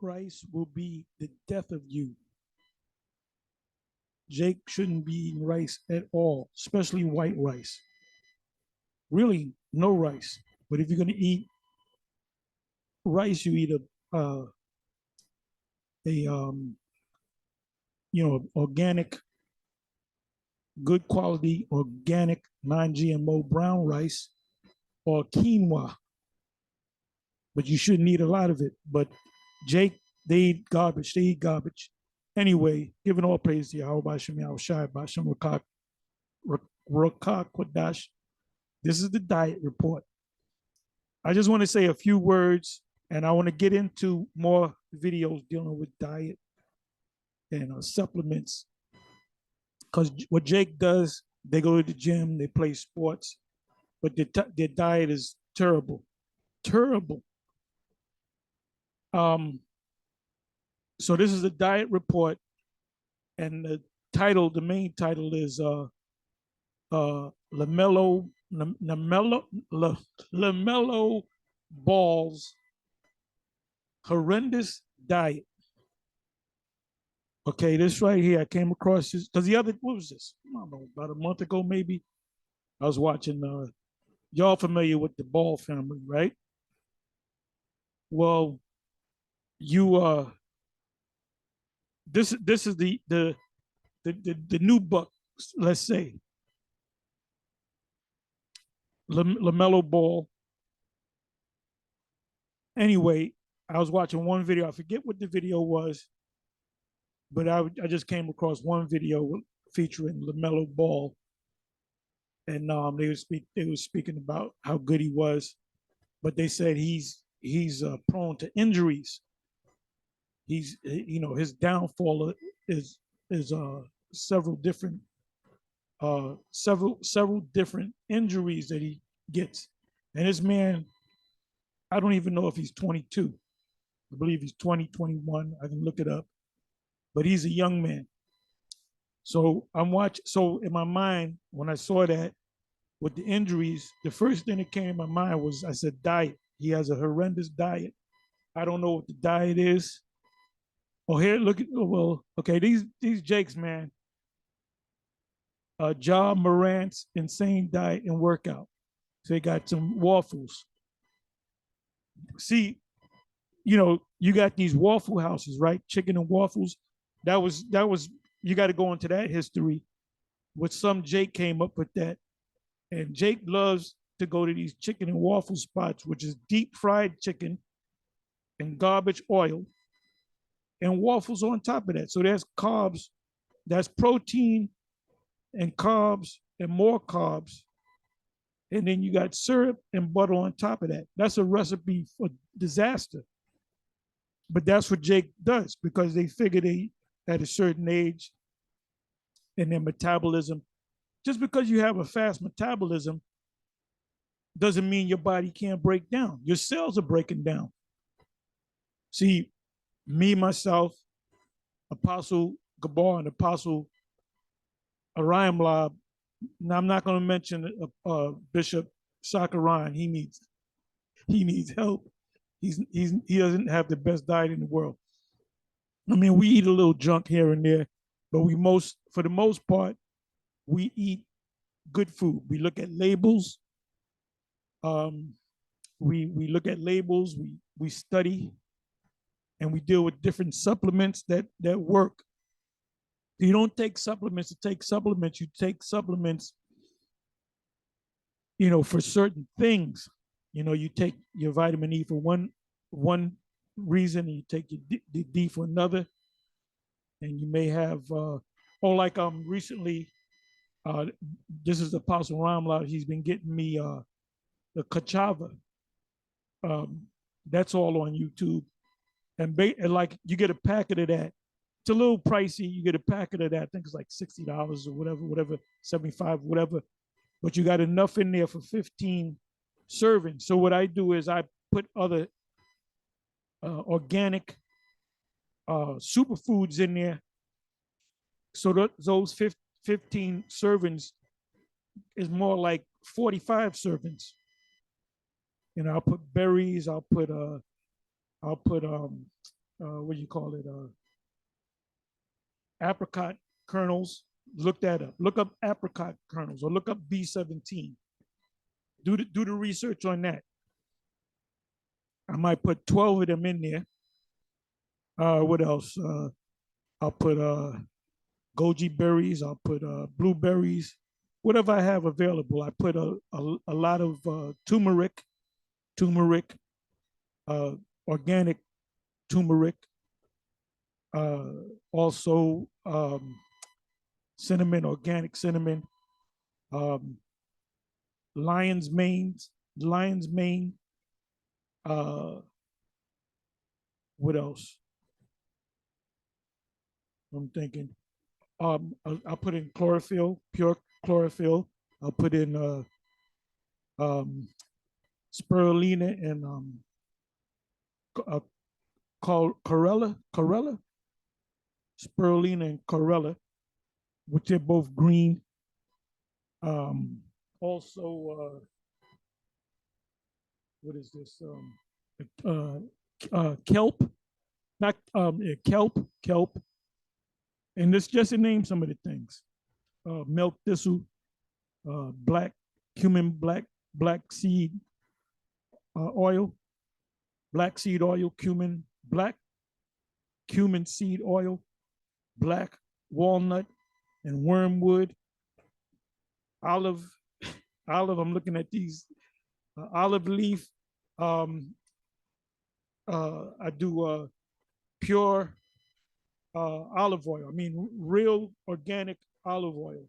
rice will be the death of you. Jake shouldn't be eating rice at all, especially white rice. Really, no rice. But if you're going to eat rice, you eat a organic, good quality, organic, non-GMO brown rice or quinoa. But you shouldn't eat a lot of it. But Jake, they eat garbage. They eat garbage. Anyway, giving all praise to Yahweh Bashem Yahweh Shai Bashem Rakak Kodash. This is the diet report. I just want to say a few words, and I want to get into more videos dealing with diet and supplements. Because what Jake does, they go to the gym, they play sports, but their diet is terrible, terrible. So this is a diet report, and the main title is LaMelo Ball's horrendous diet. Okay, this right here, I came across this because what was this? I don't know, about a month ago maybe. I was watching. Y'all familiar with the Ball family, right? Well, you this is the new book, let's say. LaMelo Ball. Anyway, I was watching one video. I forget what the video was, but I just came across one video featuring LaMelo Ball, and they were speaking about how good he was, but they said he's prone to injuries. His downfall is several different several different injuries that he gets, and this man, I don't even know if he's 22. I believe he's 20, 21. I can look it up, but he's a young man. So I'm watching. So in my mind, when I saw that with the injuries, the first thing that came to my mind was, I said, diet. He has a horrendous diet. I don't know what the diet is. Oh, here, look at, well, okay, these Jakes, man. Ja Morant's insane diet and workout. So they got some waffles. See, you got these waffle houses, right? Chicken and waffles. That was you got to go into that history. With some Jake came up with that, and Jake loves to go to these chicken and waffle spots, which is deep fried chicken and garbage oil, and waffles on top of that. So there's carbs, that's protein and carbs and more carbs, and then you got syrup and butter on top of that. That's a recipe for disaster. But that's what Jake does, because they figure they at a certain age and their metabolism, just because you have a fast metabolism doesn't mean your body can't break down. Your cells are breaking down. See, me, myself, Apostle Gabar, and Apostle Ariam Lab. Now, I'm not going to mention Bishop Sakaran. He needs help. He doesn't have the best diet in the world. I mean, we eat a little junk here and there, but for the most part, we eat good food. We look at labels. We look at labels. We study, and we deal with different supplements that work. You don't take supplements to take supplements. You take supplements, for certain things. You take your vitamin E for one reason, and you take your D for another, and you may have like recently, this is Apostle Ramla. He's been getting me the Kachava. That's all on YouTube, and like you get a packet of that. It's a little pricey. You get a packet of that. I think it's like $60 or whatever, 75, whatever. But you got enough in there for 15 servings. So what I do is I put other organic superfoods in there. So those 15 servings is more like 45 servings. I'll put berries. I'll put what do you call it? Apricot kernels. Look that up. Look up apricot kernels or look up B17. Do the research on that. I might put 12 of them in there. What else? I'll put goji berries. I'll put blueberries. Whatever I have available. I put a lot of turmeric, organic turmeric. Also cinnamon, organic cinnamon. Lion's mane. What else? I'm thinking. I'll put in chlorophyll, pure chlorophyll. I'll put in spirulina and chlorella, spirulina and chlorella, which are both green. Also, what is this? Kelp, not kelp, and this just to name some of the things: milk thistle, black cumin, black seed oil, black seed oil, cumin, black cumin seed oil, black walnut, and wormwood, olive. I'm looking at these olive leaf. I do pure olive oil. I mean, real organic olive oil,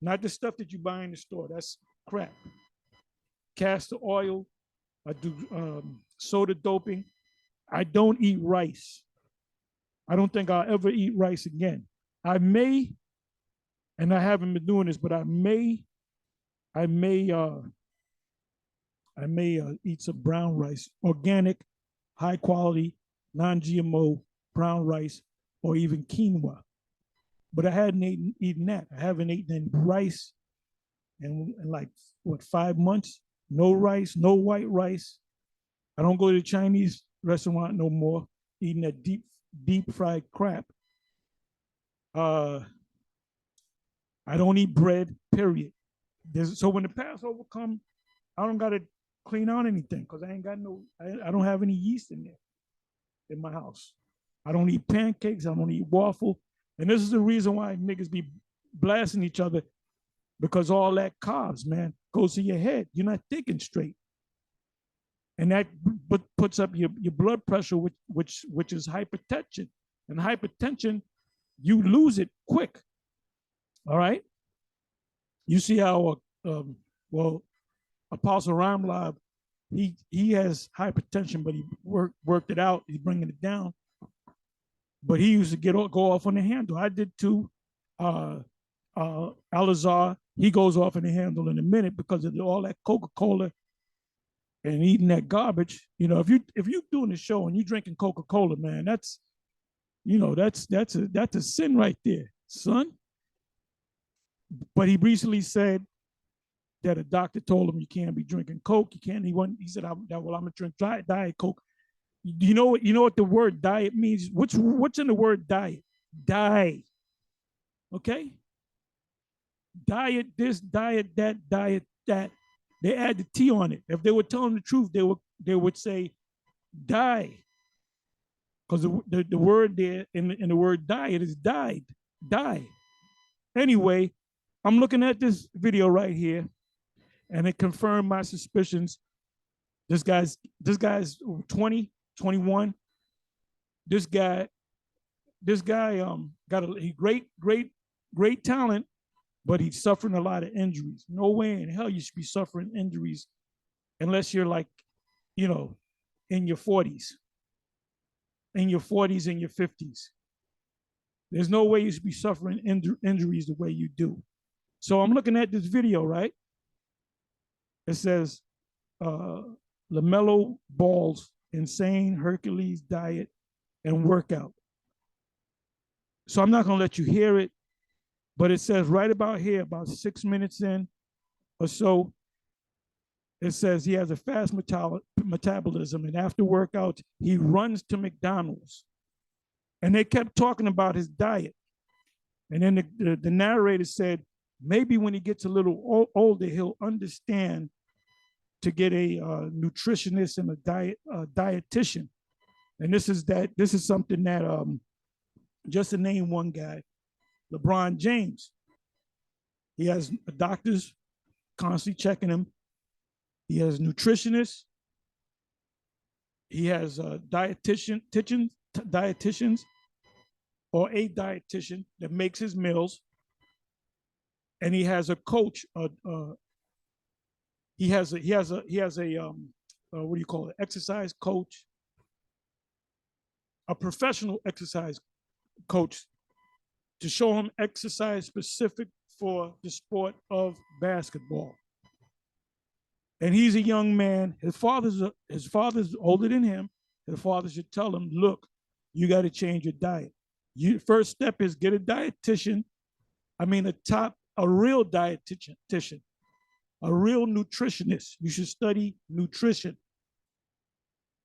not the stuff that you buy in the store. That's crap. Castor oil. I do soda doping. I don't eat rice. I don't think I'll ever eat rice again. I may, and I haven't been doing this, but I may eat some brown rice, organic, high quality, non-GMO brown rice, or even quinoa. But I hadn't eaten that. I haven't eaten any rice in like what 5 months. No rice, no white rice. I don't go to the Chinese restaurant no more, eating that deep fried crap. I don't eat bread, period. So when the Passover come, I don't gotta clean out anything because I ain't got I don't have any yeast in there in my house. I don't eat pancakes, I don't eat waffle. And this is the reason why niggas be blasting each other, because all that carbs, man, goes to your head. You're not thinking straight. And that puts up your blood pressure, which is hypertension. And hypertension, you lose it quick. All right. You see how Apostle Ramlab, he has hypertension, but he worked it out. He's bringing it down. But he used to go off on the handle. I did too. Alazar, he goes off on the handle in a minute because of all that Coca-Cola and eating that garbage. You know, if you doing a show and you drinking Coca-Cola, man, that's a sin right there, son. But he recently said that a doctor told him you can't be drinking Coke. You can't. He said, I'm gonna drink Diet Coke. You know what the word diet means? What's in the word diet? Die. Okay? Diet this, diet that, diet that. They add the T on it. If they were telling the truth, they would say die. Because the word there in the word diet is died. Die. Anyway, I'm looking at this video right here, and it confirmed my suspicions. This guy's 20, 21. This guy got a great talent, but he's suffering a lot of injuries. No way in hell you should be suffering injuries unless you're like, in your 40s, in your 50s. There's no way you should be suffering injuries the way you do. So I'm looking at this video, right? It says, LaMelo Ball's insane Hercules diet and workout. So I'm not going to let you hear it, but it says right about here, about 6 minutes in or so, it says he has a fast metabolism, and after workouts, he runs to McDonald's. And they kept talking about his diet. And then the narrator said, maybe when he gets a little older, he'll understand to get a nutritionist and a dietitian. And this is something that, just to name one guy, LeBron James. He has doctors constantly checking him. He has nutritionists. He has dietitians, or a dietitian that makes his meals. And he has a coach. He has a what do you call it? Exercise coach, a professional exercise coach, to show him exercise specific for the sport of basketball. And he's a young man. His father's older than him. His father should tell him, look, you got to change your diet. First step is get a dietitian. I mean, a real dietitian, a real nutritionist. You should study nutrition.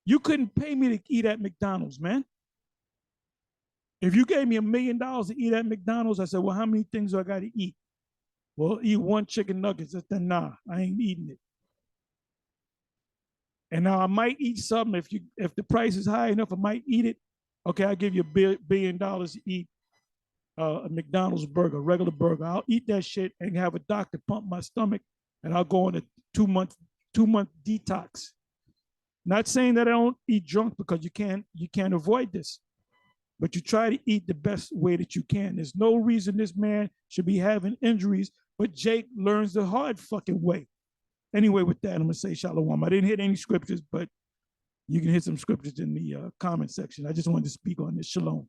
You couldn't pay me to eat at McDonald's, man. If you gave me $1 million to eat at McDonald's, I said, well, how many things do I got to eat? Well, eat one chicken nuggets. I said, nah, I ain't eating it. And now I might eat something. If the price is high enough, I might eat it. Okay, I'll give you $1 billion to eat a McDonald's burger, a regular burger. I'll eat that shit and have a doctor pump my stomach, and I'll go on a 2-month detox. Not saying that I don't eat junk, because you can't avoid this, but you try to eat the best way that you can. There's no reason this man should be having injuries, but Jake learns the hard fucking way. Anyway, with that, I'm gonna say shalom. I didn't hit any scriptures, but you can hit some scriptures in the comment section. I just wanted to speak on this. Shalom.